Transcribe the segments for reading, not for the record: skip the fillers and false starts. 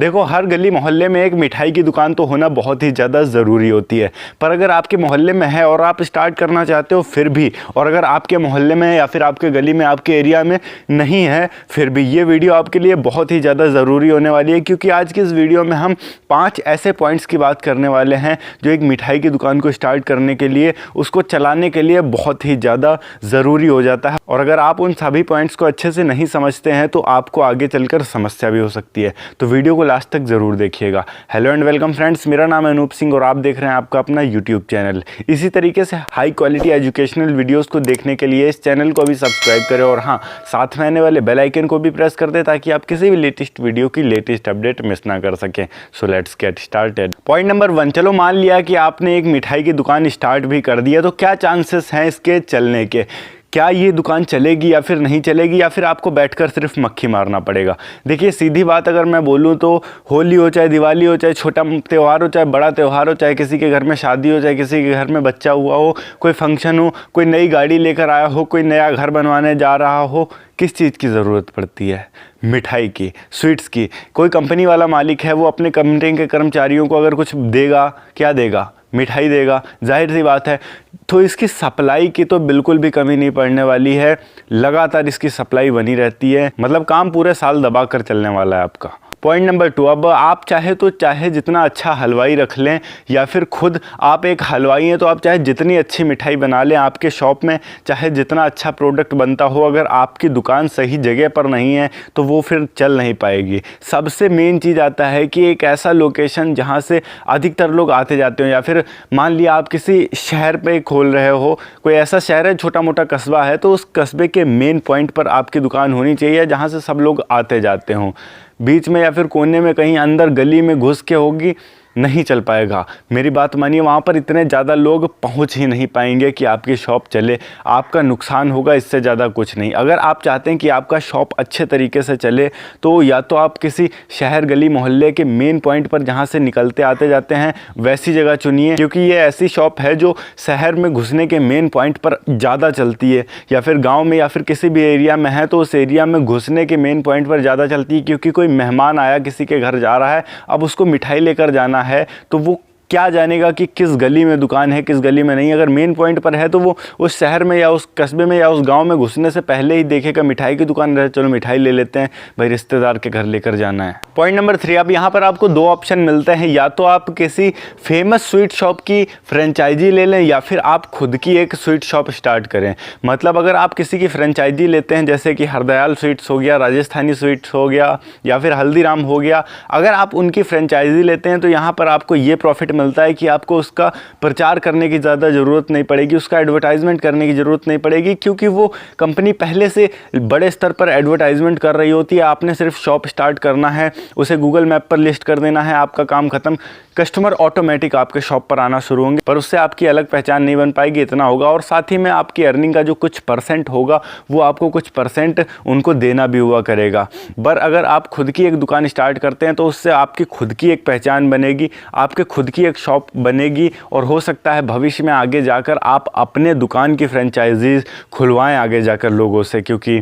देखो, हर गली मोहल्ले में एक मिठाई की दुकान तो होना बहुत ही ज़्यादा ज़रूरी होती है, पर अगर आपके मोहल्ले में है और आप स्टार्ट करना चाहते हो फिर भी, और अगर आपके मोहल्ले में या फिर आपके गली में, आपके एरिया में नहीं है फिर भी, ये वीडियो आपके लिए बहुत ही ज़्यादा ज़रूरी होने वाली है। क्योंकि आज की इस वीडियो में हम 5 ऐसे पॉइंट्स की बात करने वाले हैं जो एक मिठाई की दुकान को स्टार्ट करने के लिए, उसको चलाने के लिए बहुत ही ज़्यादा ज़रूरी हो जाता है। और अगर आप उन सभी पॉइंट्स को अच्छे से नहीं समझते हैं तो आपको आगे चलकर समस्या भी हो सकती है। तो वीडियो को लास्ट तक ज़रूर देखिएगा। हेलो एंड वेलकम फ्रेंड्स, मेरा नाम है अनूप सिंह और आप देख रहे हैं आपका अपना यूट्यूब चैनल। इसी तरीके से हाई क्वालिटी एजुकेशनल वीडियोस को देखने के लिए इस चैनल को भी सब्सक्राइब करें और हाँ, साथ में आने वाले बेल आइकन को भी प्रेस कर दें ताकि आप किसी भी लेटेस्ट वीडियो की लेटेस्ट अपडेट मिस ना कर सकें। So let's get started. Point number 1, चलो मान लिया कि आपने एक मिठाई की दुकान स्टार्ट भी कर दिया, तो क्या चांसेस हैं इसके चलने के? क्या ये दुकान चलेगी या फिर नहीं चलेगी, या फिर आपको बैठकर सिर्फ मक्खी मारना पड़ेगा? देखिए, सीधी बात अगर मैं बोलूँ तो होली हो चाहे दिवाली हो, चाहे छोटा त्यौहार हो चाहे बड़ा त्यौहार हो, चाहे किसी के घर में शादी हो, चाहे किसी के घर में बच्चा हुआ हो, कोई फंक्शन हो, कोई नई गाड़ी लेकर आया हो, कोई नया घर बनवाने जा रहा हो, किस चीज़ की ज़रूरत पड़ती है? मिठाई की, स्वीट्स की। कोई कंपनी वाला मालिक है, वो अपने कंपनी के कर्मचारियों को अगर कुछ देगा, क्या देगा? मिठाई देगा, जाहिर सी बात है। तो इसकी सप्लाई की तो बिल्कुल भी कमी नहीं पड़ने वाली है, लगातार इसकी सप्लाई बनी रहती है, मतलब काम पूरे साल दबा कर चलने वाला है आपका। पॉइंट नंबर 2, अब आप चाहे जितना अच्छा हलवाई रख लें, या फिर खुद आप एक हलवाई हैं तो आप चाहे जितनी अच्छी मिठाई बना लें, आपके शॉप में चाहे जितना अच्छा प्रोडक्ट बनता हो, अगर आपकी दुकान सही जगह पर नहीं है तो वो फिर चल नहीं पाएगी। सबसे मेन चीज़ आता है कि एक ऐसा लोकेशन जहाँ से अधिकतर लोग आते जाते हो, या फिर मान लिया आप किसी शहर पे खोल रहे हो, कोई ऐसा शहर है, छोटा मोटा कस्बा है, तो उस कस्बे के मेन पॉइंट पर आपकी दुकान होनी चाहिए जहाँ से सब लोग आते जाते हों। बीच में या फिर कोने में कहीं अंदर गली में घुस के होगी, नहीं चल पाएगा। मेरी बात मानिए, वहाँ पर इतने ज़्यादा लोग पहुँच ही नहीं पाएंगे कि आपकी शॉप चले, आपका नुकसान होगा, इससे ज़्यादा कुछ नहीं। अगर आप चाहते हैं कि आपका शॉप अच्छे तरीके से चले तो या तो आप किसी शहर गली मोहल्ले के मेन पॉइंट पर जहाँ से निकलते आते जाते हैं वैसी जगह चुनिए, क्योंकि ये ऐसी शॉप है जो शहर में घुसने के मेन पॉइंट पर ज़्यादा चलती है। या फिर गाँव में या फिर किसी भी एरिया में है तो उस एरिया में घुसने के मेन पॉइंट पर ज़्यादा चलती है, क्योंकि कोई मेहमान आया, किसी के घर जा रहा है, अब उसको मिठाई लेकर जाना है तो वो क्या जानेगा कि किस गली में दुकान है, किस गली में नहीं। अगर मेन पॉइंट पर है तो वो उस शहर में या उस कस्बे में या उस गांव में घुसने से पहले ही देखेगा मिठाई की दुकान रहे, चलो मिठाई ले लेते हैं, भाई रिश्तेदार के घर लेकर जाना है। पॉइंट नंबर 3, अब यहाँ पर आपको 2 ऑप्शन मिलते हैं, या तो आप किसी फेमस स्वीट शॉप की फ्रेंचाइजी ले लें या फिर आप खुद की एक स्वीट शॉप स्टार्ट करें। मतलब अगर आप किसी की फ्रेंचाइजी लेते हैं, जैसे कि हरदयाल स्वीट्स हो गया, राजस्थानी स्वीट्स हो गया, या फिर हल्दीराम हो गया, अगर आप उनकी फ्रेंचाइजी लेते हैं तो यहाँ पर आपको ये प्रॉफिट मिलता है कि आपको उसका प्रचार करने की ज़्यादा ज़रूरत नहीं पड़ेगी, उसका एडवर्टाइजमेंट करने की ज़रूरत नहीं पड़ेगी, क्योंकि वो कंपनी पहले से बड़े स्तर पर एडवर्टाइजमेंट कर रही होती है। आपने सिर्फ शॉप स्टार्ट करना है, उसे गूगल मैप पर लिस्ट कर देना है, आपका काम खत्म। कस्टमर ऑटोमेटिक आपके शॉप पर आना शुरू होंगे, पर उससे आपकी अलग पहचान नहीं बन पाएगी, इतना होगा। और साथ ही में आपकी अर्निंग का जो कुछ परसेंट होगा वो आपको कुछ परसेंट उनको देना भी हुआ करेगा। पर अगर आप खुद की एक दुकान स्टार्ट करते हैं तो उससे आपकी खुद की एक पहचान बनेगी, आपके खुद की एक शॉप बनेगी, और हो सकता है भविष्य में आगे जाकर आप अपने दुकान की फ्रेंचाइजीज खुलवाएं आगे जाकर लोगों से, क्योंकि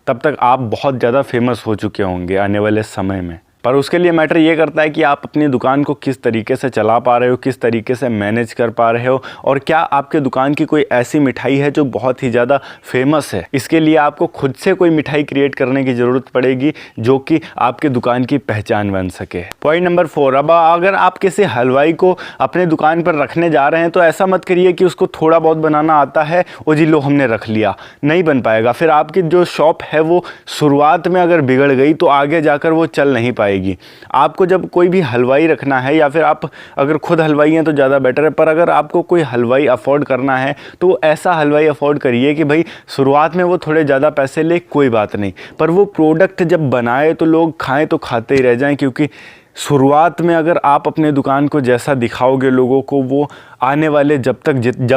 तब तक आप बहुत ज़्यादा फेमस हो चुके होंगे आने वाले समय में। पर उसके लिए मैटर ये करता है कि आप अपनी दुकान को किस तरीके से चला पा रहे हो, किस तरीके से मैनेज कर पा रहे हो, और क्या आपके दुकान की कोई ऐसी मिठाई है जो बहुत ही ज़्यादा फेमस है। इसके लिए आपको खुद से कोई मिठाई क्रिएट करने की ज़रूरत पड़ेगी जो कि आपके दुकान की पहचान बन सके। पॉइंट नंबर 4, अब अगर आप किसी हलवाई को अपने दुकान पर रखने जा रहे हैं तो ऐसा मत करिए कि उसको थोड़ा बहुत बनाना आता है, वो जी लो हमने रख लिया, नहीं बन पाएगा। फिर आपकी जो शॉप है वो शुरुआत में अगर बिगड़ गई तो आगे जाकर वो चल नहीं पाएगी। आपको जब कोई भी हलवाई रखना है, या फिर आप अगर खुद हलवाई हैं तो ज़्यादा बेटर है, पर अगर आपको कोई हलवाई अफोर्ड करना है तो ऐसा हलवाई अफोर्ड करिए कि भाई शुरुआत में वो थोड़े ज़्यादा पैसे ले, कोई बात नहीं, पर वो प्रोडक्ट जब बनाए तो लोग खाएं तो खाते ही रह जाएं। क्योंकि शुरुआत में अगर आप अपने दुकान को जैसा दिखाओगे लोगों को, वो आने वाले जब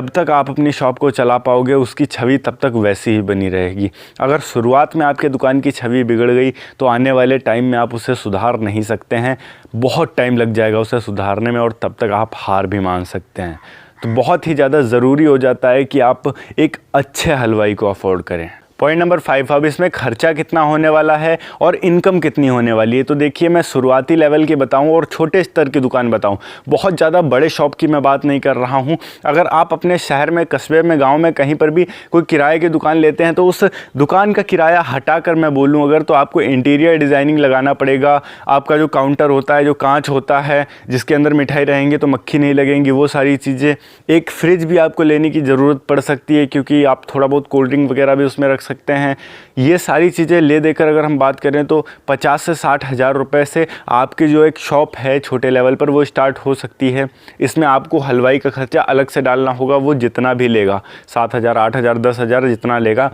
तक आप अपनी शॉप को चला पाओगे उसकी छवि तब तक वैसी ही बनी रहेगी। अगर शुरुआत में आपके दुकान की छवि बिगड़ गई तो आने वाले टाइम में आप उसे सुधार नहीं सकते हैं, बहुत टाइम लग जाएगा उसे सुधारने में, और तब तक आप हार भी मान सकते हैं। तो बहुत ही ज़्यादा ज़रूरी हो जाता है कि आप एक अच्छे हलवाई को अफोर्ड करें। पॉइंट नंबर 5, अब इसमें खर्चा कितना होने वाला है और इनकम कितनी होने वाली है। तो देखिए, मैं शुरुआती लेवल की बताऊं और छोटे स्तर की दुकान बताऊं, बहुत ज़्यादा बड़े शॉप की मैं बात नहीं कर रहा हूं। अगर आप अपने शहर में, कस्बे में, गांव में कहीं पर भी कोई किराए की दुकान लेते हैं तो उस दुकान का किराया हटाकर मैं बोलूं अगर, तो आपको इंटीरियर डिज़ाइनिंग लगाना पड़ेगा। आपका जो काउंटर होता है, जो कांच होता है जिसके अंदर मिठाई रहेंगे तो मक्खी नहीं लगेंगी, वो सारी चीज़ें। एक फ्रिज भी आपको लेने की ज़रूरत पड़ सकती है क्योंकि आप थोड़ा बहुत कोल्ड ड्रिंक वगैरह भी उसमें रख सकते हैं। ये सारी चीज़ें ले देकर अगर हम बात करें तो 50 से 60 हज़ार रुपये से आपकी जो एक शॉप है छोटे लेवल पर वो स्टार्ट हो सकती है। इसमें आपको हलवाई का खर्चा अलग से डालना होगा, वो जितना भी लेगा, 7 हज़ार, 8 हज़ार, 10 हज़ार जितना लेगा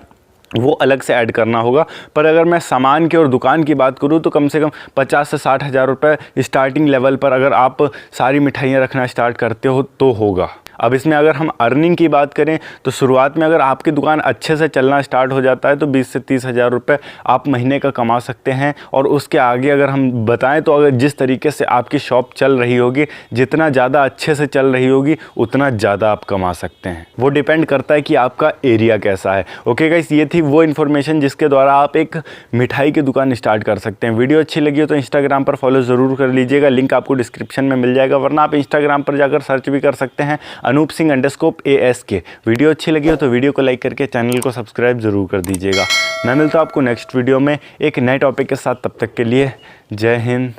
वो अलग से ऐड करना होगा। पर अगर मैं सामान की और दुकान की बात करूं तो कम से कम 50 से 60 हज़ार रुपये स्टार्टिंग लेवल पर अगर आप सारी मिठाइयाँ रखना स्टार्ट करते हो तो होगा। अब इसमें अगर हम अर्निंग की बात करें तो शुरुआत में अगर आपकी दुकान अच्छे से चलना स्टार्ट हो जाता है तो 20 से 30 हज़ार रुपये आप महीने का कमा सकते हैं। और उसके आगे अगर हम बताएं तो अगर जिस तरीके से आपकी शॉप चल रही होगी, जितना ज़्यादा अच्छे से चल रही होगी उतना ज़्यादा आप कमा सकते हैं। वो डिपेंड करता है कि आपका एरिया कैसा है। ओके गाइस, ये थी वो इन्फॉर्मेशन जिसके द्वारा आप एक मिठाई की दुकान स्टार्ट कर सकते हैं। वीडियो अच्छी लगी हो तो इंस्टाग्राम पर फॉलो ज़रूर कर लीजिएगा, लिंक आपको डिस्क्रिप्शन में मिल जाएगा, वरना आप इंस्टाग्राम पर जाकर सर्च भी कर सकते हैं अनूप सिंह _ASK। वीडियो अच्छी लगी हो तो वीडियो को लाइक करके चैनल को सब्सक्राइब जरूर कर दीजिएगा। मैं मिलता हूं आपको नेक्स्ट वीडियो में एक नए टॉपिक के साथ। तब तक के लिए जय हिंद,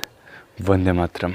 वंदे मातरम।